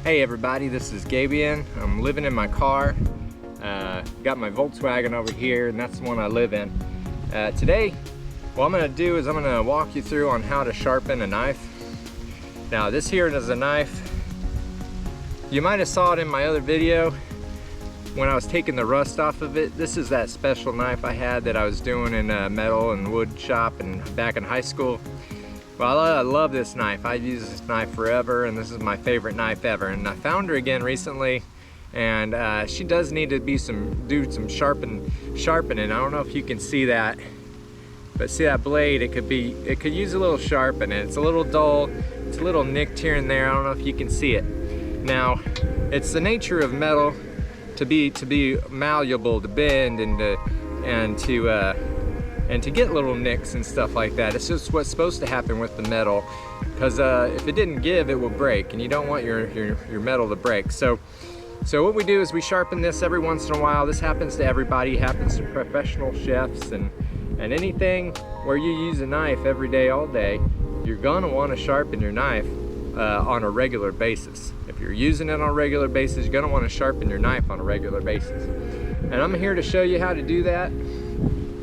Hey everybody, this is Gabian. I'm living in my car. Got my Volkswagen over here, and that's the one I live in. Today, what I'm going to do is I'm going to walk you through on how to sharpen a knife. Now this here is a knife. You might have saw it in my other video when I was taking the rust off of it. This is that special knife I had that I was doing in a metal and wood shop and back in high school. Well, I love this knife. I've used this knife forever, and this is my favorite knife ever. And I found her again recently, and she does need to be do some sharpening. I don't know if you can see that, but see that blade? It could use a little sharpening. It's a little dull. It's a little nicked here and there. I don't know if you can see it. Now, it's the nature of metal to be malleable, to bend, and to get little nicks and stuff like that. It's just what's supposed to happen with the metal, because if it didn't give, it will break, and you don't want your metal to break. So what we do is we sharpen this every once in a while. This happens to everybody. It happens to professional chefs and anything where you use a knife every day, all day. You're gonna want to sharpen your knife on a regular basis. If you're using it on a regular basis, you're gonna want to sharpen your knife on a regular basis. And I'm here to show you how to do that.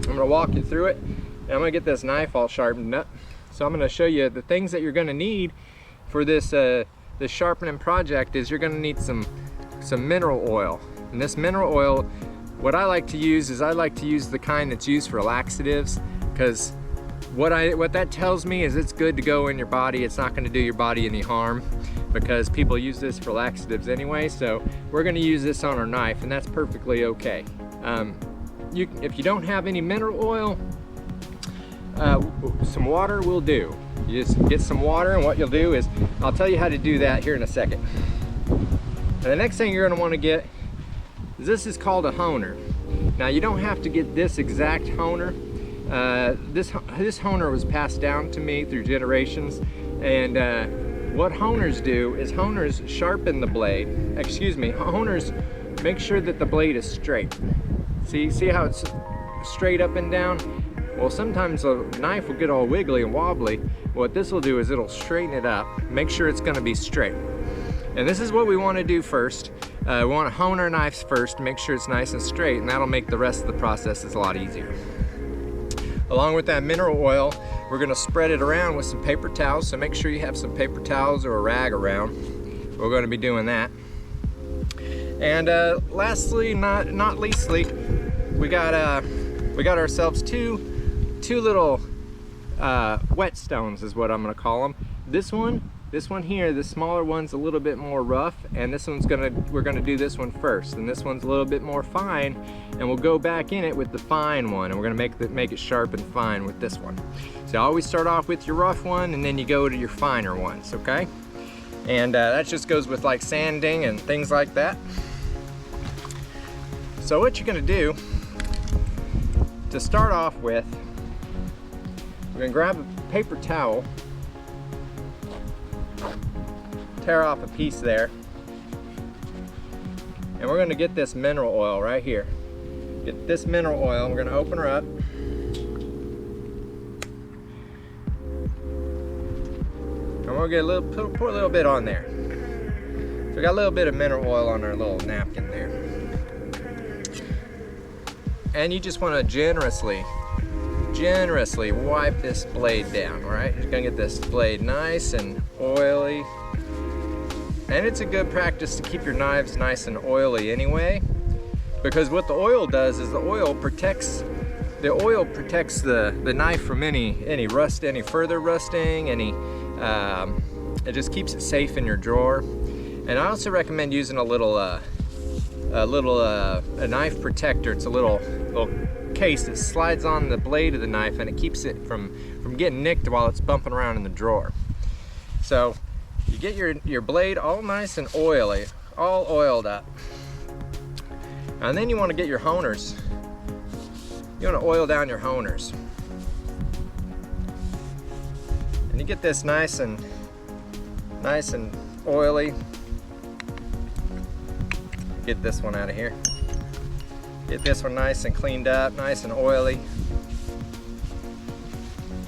I'm going to walk you through it, and I'm going to get this knife all sharpened up. So I'm going to show you the things that you're going to need for this sharpening project. Is you're going to need some mineral oil. And this mineral oil, what I like to use is I like to use the kind that's used for laxatives, because what that tells me is it's good to go in your body. It's not going to do your body any harm, because people use this for laxatives anyway. So we're going to use this on our knife, and that's perfectly okay. If you don't have any mineral oil, some water will do. You just get some water, and what you'll do is, I'll tell you how to do that here in a second. And the next thing you're going to want to get is, this is called a honer. Now you don't have to get this exact honer. This honer was passed down to me through generations, and what honers do is honers sharpen the blade. Honers make sure that the blade is straight. See how it's straight up and down? Well, sometimes a knife will get all wiggly and wobbly. What this will do is it'll straighten it up, make sure it's gonna be straight. And this is what we wanna do first. We wanna hone our knives first, make sure it's nice and straight, and that'll make the rest of the process a lot easier. Along with that mineral oil, we're gonna spread it around with some paper towels, so make sure you have some paper towels or a rag around. We're gonna be doing that. And lastly, not leastly, we got ourselves two little whetstones is what I'm gonna call them. This one here, the smaller one's a little bit more rough, and this one's we're gonna do this one first, and this one's a little bit more fine, and we'll go back in it with the fine one, and we're gonna make it sharp and fine with this one. So always start off with your rough one, and then you go to your finer ones, okay? And that just goes with like sanding and things like that. So what you're gonna do to start off with, we're gonna grab a paper towel, tear off a piece there, and we're gonna get this mineral oil right here. Get this mineral oil, and we're gonna open her up. And we'll get pour a little bit on there. So we got a little bit of mineral oil on our little napkin there. And you just want to generously wipe this blade down, all right? You're gonna get this blade nice and oily. And it's a good practice to keep your knives nice and oily anyway, because what the oil does is the oil protects the knife from any rust, any further rusting, it just keeps it safe in your drawer. And I also recommend using a knife protector. It's a little case that slides on the blade of the knife, and it keeps it from getting nicked while it's bumping around in the drawer. So you get your blade all nice and oily, all oiled up. And then you want to get your honers. You want to oil down your honers. And you get this nice and oily. Get this one out of here. Get this one nice and cleaned up, nice and oily.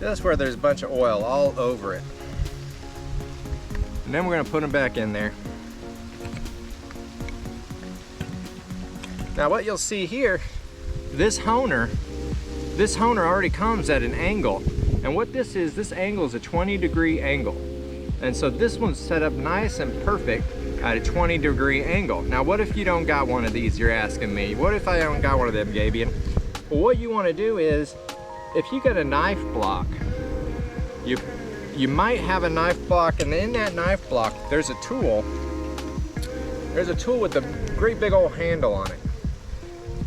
Just where there's a bunch of oil all over it. And then we're gonna put them back in there. Now what you'll see here, this honer already comes at an angle. And what this angle is a 20-degree angle. And so this one's set up nice and perfect at a 20-degree angle. Now what if you don't got one of these, you're asking me? What if I don't got one of them, Gabian? Well, what you want to do is, if you got a knife block, you might have a knife block, and in that knife block there's a tool with a great big old handle on it.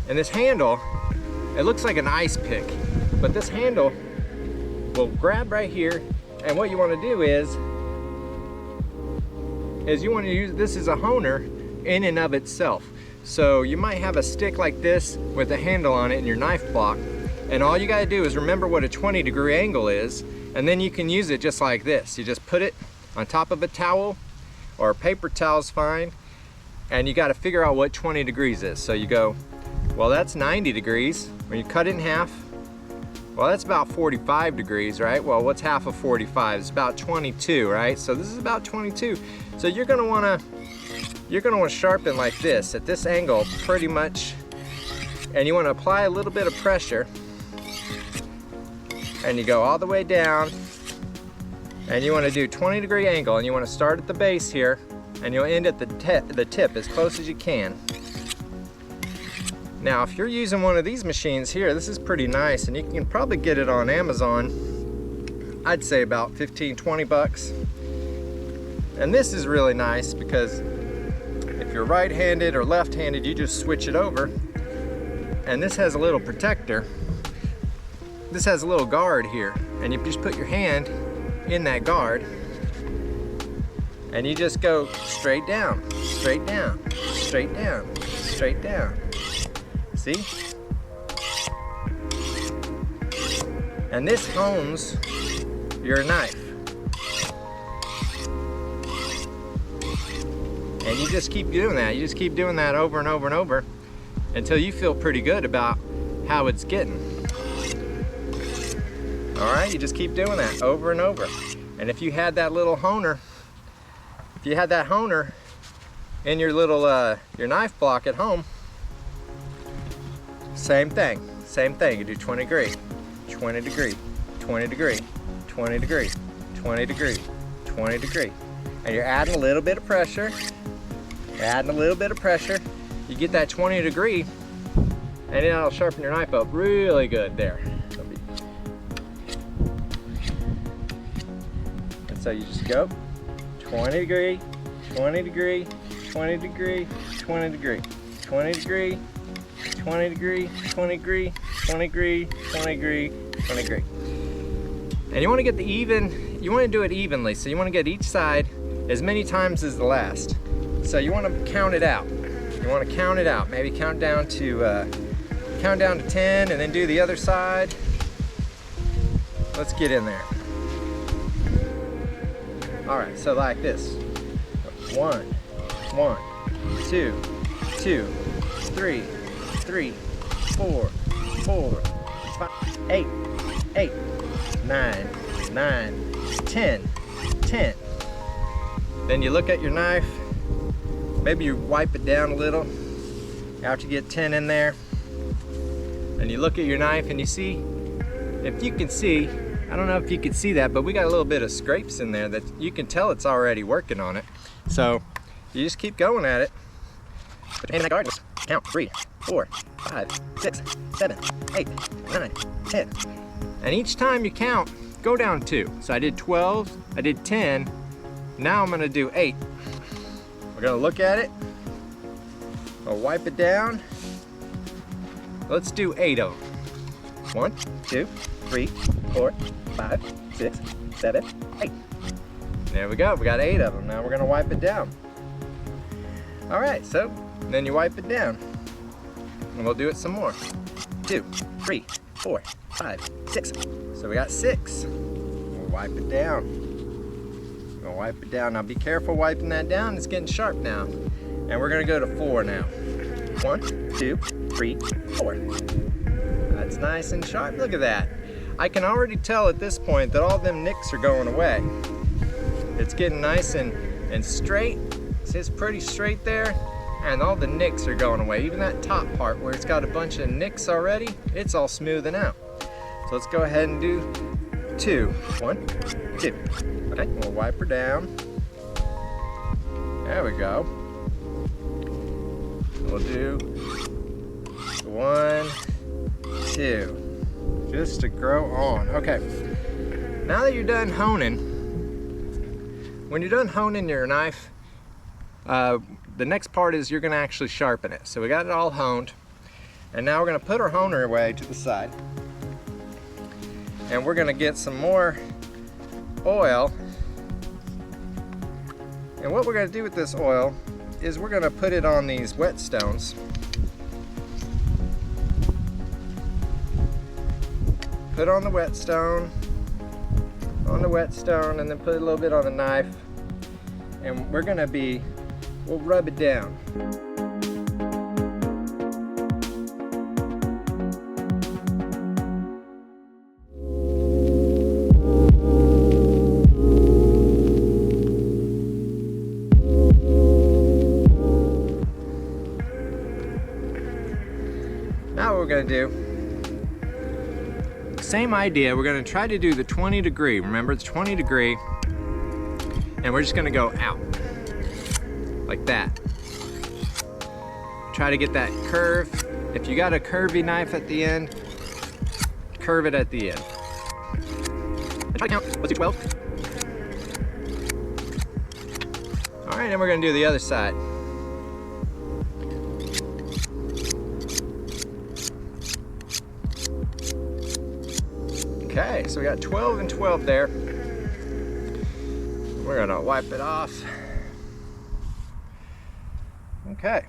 And this handle, it looks like an ice pick, but this handle will grab right here, and what you want to do is you want to use this as a honer in and of itself. So you might have a stick like this with a handle on it in your knife block, and all you got to do is remember what a 20-degree angle is, and then you can use it just like this. You just put it on top of a towel, or a paper towel is fine, and you got to figure out what 20 degrees is. So you go, well, that's 90 degrees. When you cut it in half, well, that's about 45 degrees, right? Well, what's half of 45? It's about 22, right? So this is about 22. So you're gonna wanna sharpen like this, at this angle, pretty much, and you wanna apply a little bit of pressure, and you go all the way down, and you wanna do 20-degree angle, and you wanna start at the base here, and you'll end at the tip as close as you can. Now, if you're using one of these machines here, this is pretty nice, and you can probably get it on Amazon, I'd say about 15, 20 bucks. And this is really nice because if you're right-handed or left-handed, you just switch it over. And this has a little protector. This has a little guard here, and you just put your hand in that guard, and you just go straight down, straight down, straight down, straight down. See? And this hones your knife. And you just keep doing that. You just keep doing that over and over and over until you feel pretty good about how it's getting. All right, you just keep doing that over and over. And if you had that little honer, if you had that honer in your little your knife block at home, same thing. You do 20 degree, 20 degree, 20 degree, 20 degree, 20 degree, 20 degree. And you're adding a little bit of pressure. You're adding a little bit of pressure. You get that 20 degree, and then it'll sharpen your knife up really good there. And so you just go 20 degree, 20 degree, 20 degree, 20 degree, 20 degree, 20 degree, 20 degree, 20 degree, 20 degree, 20 degree. And you want to get the even, you want to do it evenly. So you want to get each side as many times as the last. So you want to count it out. You want to count it out. Maybe count down to 10 and then do the other side. Let's get in there. All right, so like this. 1, 1, 2, 2, 3, 3, 4, 4, 5, 8, 8, 9, 9, 10, 10. Then you look at your knife, maybe you wipe it down a little after you get 10 in there. And you look at your knife and you see, if you can see, I don't know if you can see that, but we got a little bit of scrapes in there that you can tell it's already working on it. So you just keep going at it. Put your hand in that guard, just count 3, 4, 5, 6, 7, 8, 9, 10. And each time you count, go down 2. So I did 12, I did 10, now I'm gonna do 8. We're gonna look at it, I'll wipe it down. Let's do 8 of them. 1, 2, 3, 4, 5, 6, 7, 8. There we go, we got 8 of them. Now we're gonna wipe it down. All right, so then you wipe it down. And we'll do it some more. 2, 3, 4, 5, 6. So we got 6. We'll wipe it down. We'll wipe it down. Now be careful wiping that down. It's getting sharp now. And we're gonna go to 4 now. 1, 2, 3, 4. That's nice and sharp. Look at that. I can already tell at this point that all them nicks are going away. It's getting nice and straight. See, it's pretty straight there. and all the nicks are going away. Even that top part where it's got a bunch of nicks already, it's all smoothing out. So let's go ahead and do 2. 1, 2. Okay, we'll wipe her down. There we go. We'll do 1, 2. Just to grow on. Okay. Now that you're done honing, when you're done honing your knife, the next part is you're going to actually sharpen it. So we got it all honed, and now we're going to put our honer away to the side, and we're going to get some more oil. And what we're going to do with this oil is we're going to put it on these whetstones. Put on the whetstone, and then put a little bit on the knife, and we'll rub it down. Now what we're going to do, same idea, we're going to try to do the 20 degree. Remember, it's 20 degree, and we're just going to go out like that. Try to get that curve. If you got a curvy knife at the end, curve it at the end. And try to count. Let's do 12. All right, and we're going to do the other side. Okay, so we got 12 and 12 there. We're gonna wipe it off. Okay.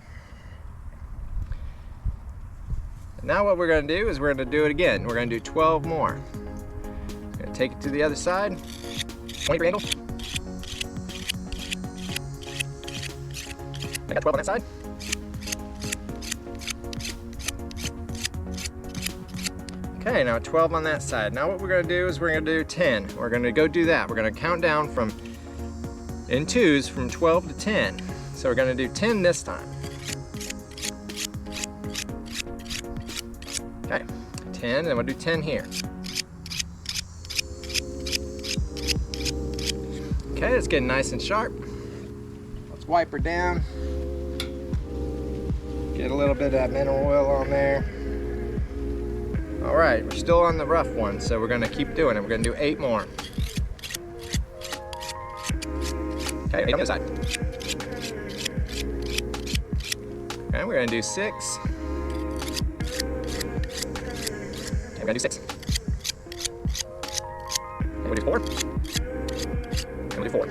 Now what we're gonna do is we're gonna do it again. We're gonna do 12 more. Gonna take it to the other side. 20 degree angle. I got 12 on that side. Okay, now 12 on that side. Now what we're gonna do is we're gonna do 10. We're gonna go do that. We're gonna count down in twos from 12 to 10. So we're gonna do 10 this time. Okay, 10, and we'll do 10 here. Okay, it's getting nice and sharp. Let's wipe her down. Get a little bit of that mineral oil on there. All right, we're still on the rough one, so we're gonna keep doing it. We're gonna do 8 more. Okay, 8 on the other side. Okay, we're gonna do 6. Okay, we're gonna do 6. Okay, we'll do 4. And we'll do 4.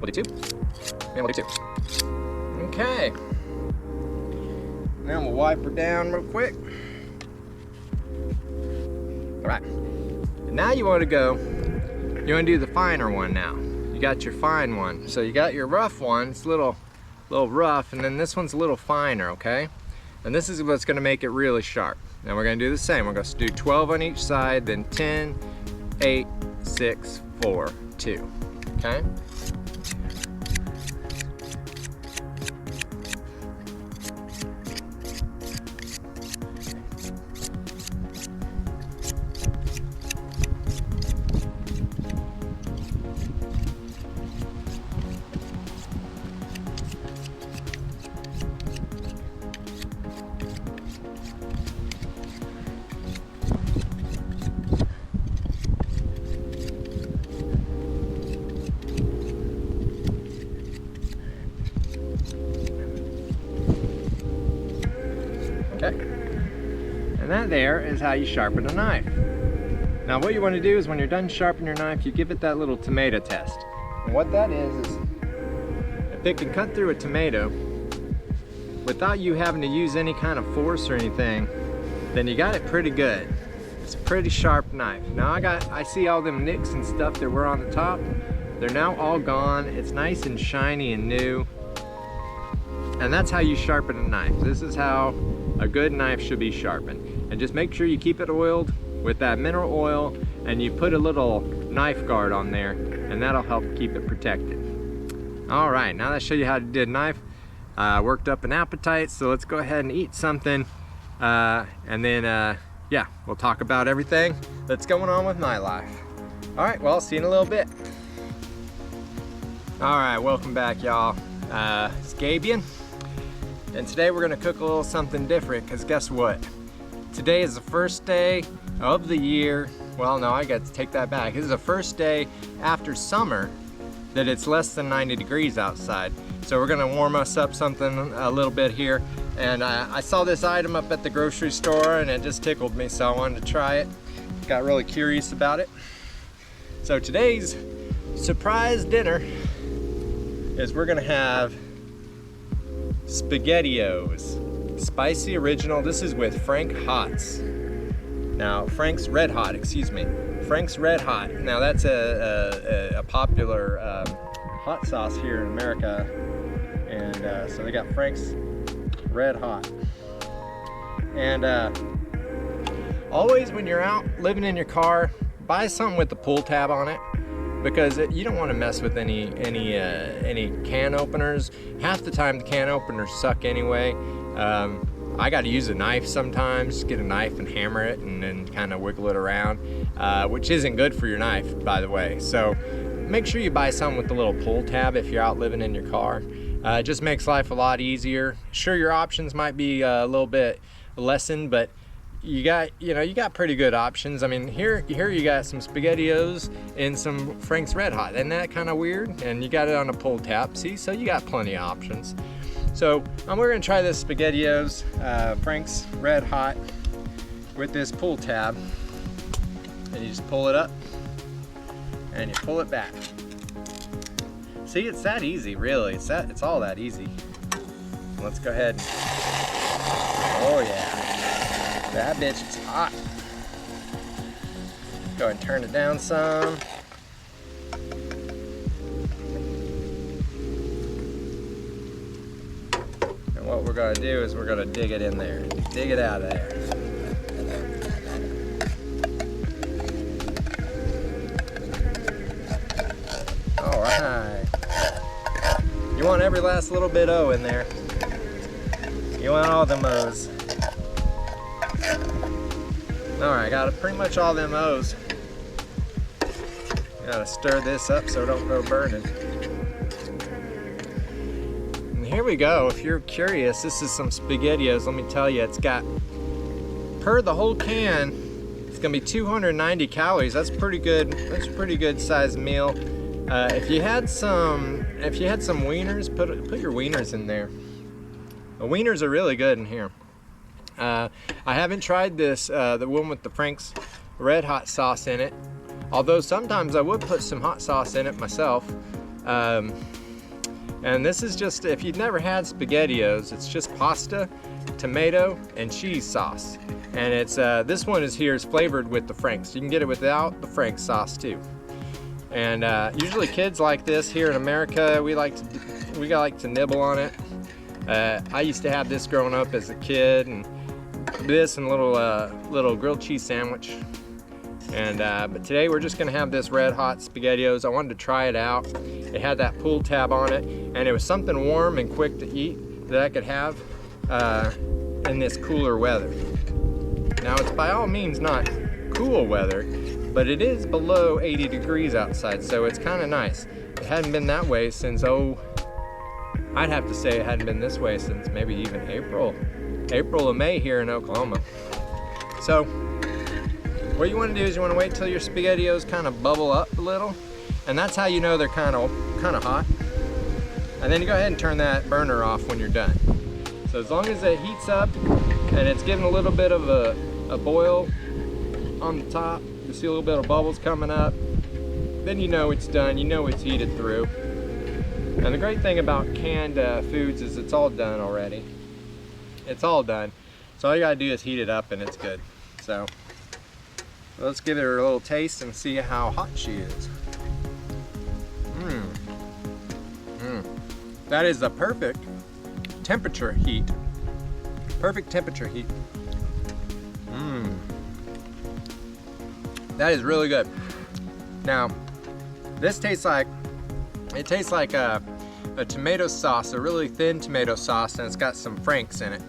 We'll do 2. And we'll do 2. Okay. Now we'll wipe her down real quick. All right, now you want to do the finer one now. You got your fine one. So you got your rough one, it's a little rough, and then this one's a little finer, okay? And this is what's gonna make it really sharp. Now we're gonna do the same. We're gonna do 12 on each side, then 10, 8, 6, 4, 2, okay? Okay. And that there is how you sharpen a knife. Now what you want to do is when you're done sharpening your knife, you give it that little tomato test. And what that is if it can cut through a tomato without you having to use any kind of force or anything, then you got it pretty good. It's a pretty sharp knife. Now I see all them nicks and stuff that were on the top. They're now all gone. It's nice and shiny and new. And that's how you sharpen a knife. This is how a good knife should be sharpened. And just make sure you keep it oiled with that mineral oil, and you put a little knife guard on there, and that'll help keep it protected. All right, now that I showed you how to do a knife, worked up an appetite, so let's go ahead and eat something, and then yeah, we'll talk about everything that's going on with my life. All right, well, see you in a little bit. All right, welcome back, y'all. It's Gabian, and today we're gonna cook a little something different, because guess what? Today is the first day of the year. Well, no, I got to take that back. This is the first day after summer that it's less than 90 degrees outside. So we're gonna warm us up something a little bit here. And I saw this item up at the grocery store and it just tickled me, so I wanted to try it. Got really curious about it. So today's surprise dinner is we're gonna have SpaghettiOs. Spicy original. This is with Frank Hots. Now, Frank's Red Hot, excuse me. Frank's Red Hot. Now that's a popular hot sauce here in America. And so they got Frank's Red Hot. And always when you're out living in your car, buy something with the pull tab on it, because you don't want to mess with any can openers. Half the time the can openers suck anyway. I got to use a knife sometimes, get a knife and hammer it and then kind of wiggle it around, which isn't good for your knife, by the way. So make sure you buy something with the little pull tab if you're out living in your car. It just makes life a lot easier. Sure, your options might be a little bit lessened, but you got pretty good options. I mean, here you got some SpaghettiOs and some Frank's Red Hot. Isn't that kind of weird? And you got it on a pull tab. See, so you got plenty of options. So we're gonna try this SpaghettiOs, Frank's Red Hot, with this pull tab. And you just pull it up and you pull it back. See, it's that easy, really. It's all that easy. Let's go ahead. Oh yeah, that bitch is hot. Go ahead and turn it down some. And what we're gonna do is we're gonna dig it in there, dig it out of there. All right. You want every last little bit O in there. You want all them O's. All right, got pretty much all them O's. Gotta stir this up so it don't go burning. And here we go. If you're curious, this is some SpaghettiOs. Let me tell you, it's got, per the whole can, it's gonna be 290 calories. That's pretty good. That's a pretty good sized meal. If you had some wieners, put your wieners in there. The wieners are really good in here. I haven't tried this, the one with the Frank's Red Hot sauce in it. Although sometimes I would put some hot sauce in it myself. And this is just, if you've never had SpaghettiOs, it's just pasta, tomato, and cheese sauce. And it's this one is flavored with the Frank's. You can get it without the Frank's sauce too. And usually kids like this here in America, we like to nibble on it. I used to have this growing up as a kid, and this and a little grilled cheese sandwich. And but today we're just gonna have this Red Hot SpaghettiOs. I wanted to try it out. It had that pull tab on it, and it was something warm and quick to eat that I could have in this cooler weather. Now, it's by all means not cool weather, but it is below 80 degrees outside, so it's kind of nice. It hadn't been that way since, I'd have to say it hadn't been this way since maybe even April or May here in Oklahoma. So what you want to do is you want to wait till your SpaghettiOs kind of bubble up a little, and that's how you know they're kind of hot. And then you go ahead and turn that burner off when you're done. So as long as it heats up and it's giving a little bit of a boil on the top, you see a little bit of bubbles coming up, then you know it's done, you know it's heated through. And the great thing about canned foods is it's all done already. It's all done. So all you gotta do is heat it up and it's good. So let's give her a little taste and see how hot she is. That is the perfect temperature heat. Perfect temperature heat. That is really good. Now, this tastes like, a tomato sauce, a really thin tomato sauce, and it's got some Frank's in it.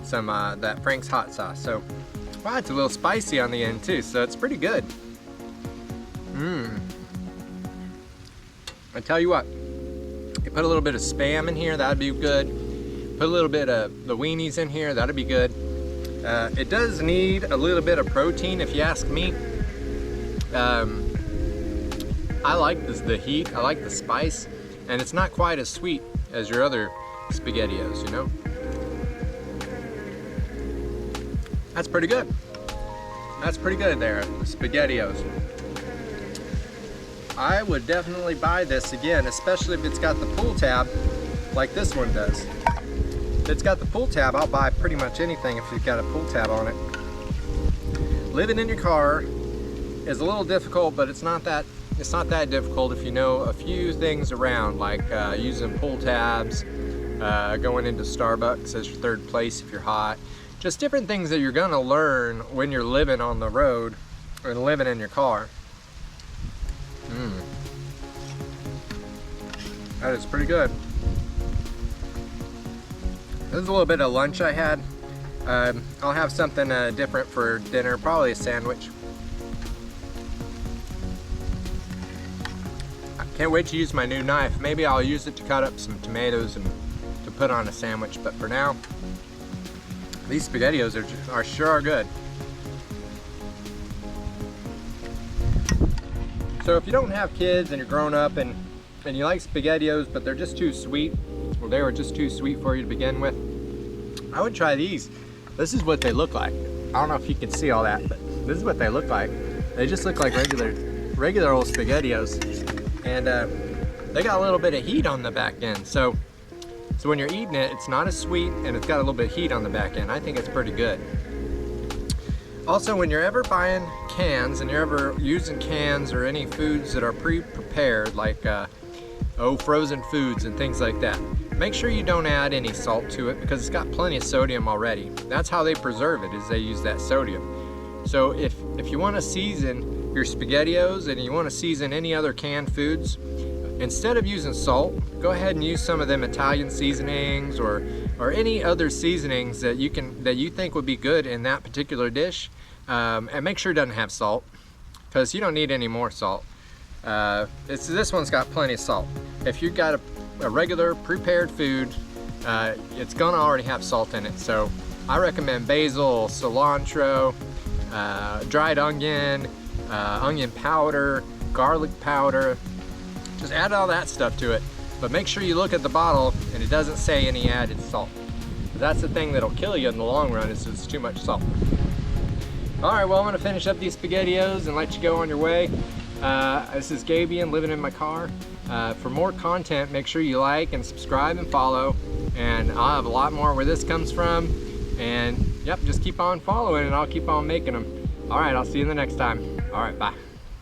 Some that Frank's hot sauce. So, wow, it's a little spicy on the end too, so it's pretty good. I tell you what, you put a little bit of Spam in here, that'd be good. Put a little bit of the weenies in here, that'd be good. It does need a little bit of protein, if you ask me. I like the heat, I like the spice, and it's not quite as sweet as your other SpaghettiOs, you know? That's pretty good. That's pretty good there, the SpaghettiOs. I would definitely buy this again, especially if it's got the pull tab like this one does. If it's got the pull tab, I'll buy pretty much anything if it's got a pull tab on it. Living in your car is a little difficult, but it's not that difficult if you know a few things around, like using pull tabs, going into Starbucks as your third place if you're hot. Just different things that you're gonna learn when you're living on the road and living in your car. That is pretty good. This is a little bit of lunch I had. I'll have something different for dinner, probably a sandwich. I can't wait to use my new knife. Maybe I'll use it to cut up some tomatoes and to put on a sandwich, but for now, these SpaghettiOs are sure good. So if you don't have kids and you're grown up and you like SpaghettiOs, but they're just too sweet, or they were just too sweet for you to begin with, I would try these. This is what they look like. I don't know if you can see all that, but this is what they look like. They just look like regular old SpaghettiOs, and they got a little bit of heat on the back end. So when you're eating it, it's not as sweet, and it's got a little bit of heat on the back end. I think it's pretty good. Also, when you're ever buying cans and you're ever using cans or any foods that are pre-prepared, like frozen foods and things like that, make sure you don't add any salt to it because it's got plenty of sodium already. That's how they preserve it, is they use that sodium. So if you want to season your SpaghettiOs and you want to season any other canned foods, instead of using salt, go ahead and use some of them Italian seasonings or any other seasonings that you think would be good in that particular dish, and make sure it doesn't have salt, because you don't need any more salt. This one's got plenty of salt. If you've got a regular prepared food, it's gonna already have salt in it. So I recommend basil, cilantro, dried onion, onion powder, garlic powder. Just add all that stuff to it, but make sure you look at the bottle and it doesn't say any added salt. That's the thing that'll kill you in the long run, is it's too much salt. All right, well, I'm gonna finish up these SpaghettiOs and let you go on your way. This is Gabian, living in my car. For more content, make sure you like and subscribe and follow, and I'll have a lot more where this comes from. And yep, just keep on following and I'll keep on making them. All right, I'll see you in the next time. All right, bye.